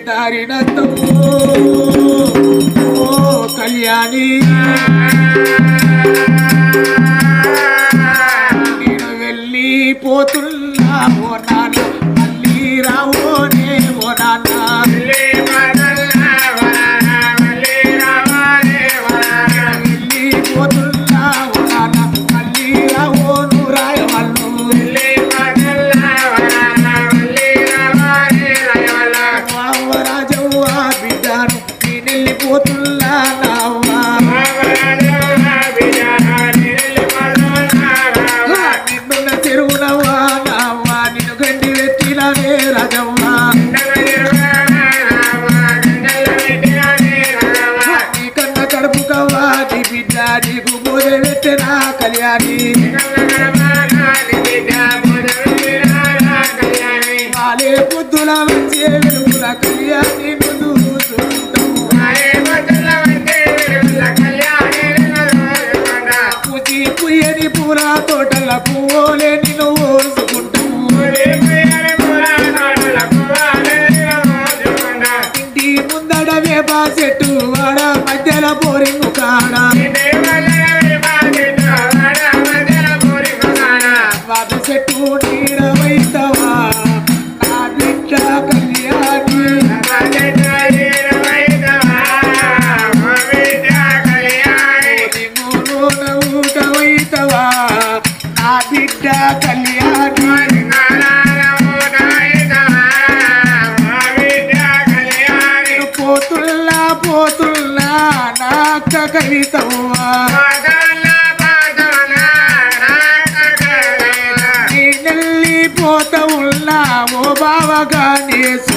దారినందు ఓ కళ్యాణి నేను వెళ్ళిపోతున్నా ఓ నాన్న మళ్ళీ రావోనే ఓ నాన్న వెళ్ళిపోతున్నా ఓ నాన్న మళ్ళీ రావోను రాయవల్లు రాజవ్వ బిడ్డాను నేను వెళ్ళిపోతున్నా నావ్వా నిన్నున్న చెరువులవ్వా నావ్వా నిన్ను గండి పెట్టిననే రాజవ్వ నీ కన్న కడుపు కవ్వా నీ బిడ్డ నీకు బోధ పెట్టినా కళ్యాణి వాలే పొద్దుల వచ్చే వెలుగుల కళ్యాణి ముందు పూచి పుయ్యని పూల తోటల పువ్వులే నిన్ను ఓర్చుకుంటాము ఇంటి ముందడ వేప చెట్టు వాడ మధ్యల బోరింగు కాడ వాద చెట్టు నీడవైతవా నా బిడ్డ కళ్యాణి ఊటవైతవా నా బిడ్డ కళ్యాణి పోతున్నా పోతున్నా నా కవితవ్వా పోత ఉన్నా ఓ బావగా నేసు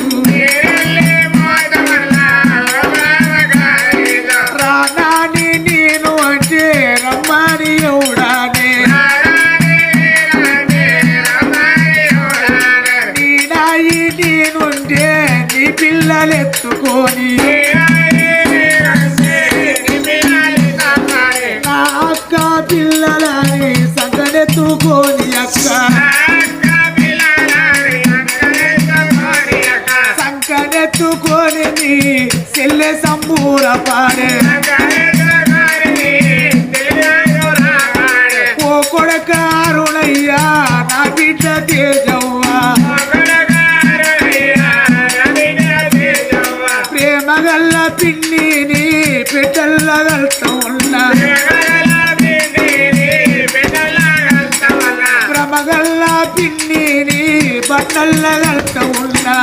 రానాని నేను అంటే రమ్మని ఎవడానే నీ నాయి నేనుంటే నీ పిల్లలెత్తుకొని నా అక్క పిల్లలని సంగనెత్తుకొని అక్క సంకనెత్తుకొని నీ చెల్లె సంబూర పాడే ఓ కొడక అరుణయ్యా నా బిడ్డ తేజవ్వా ప్రేమగల్ల పిన్నిని పెట్టల్లగల్తా ఉన్నా ప్రేమగల్ల పిన్నిని బట్టల్లగల్తా ఉన్నా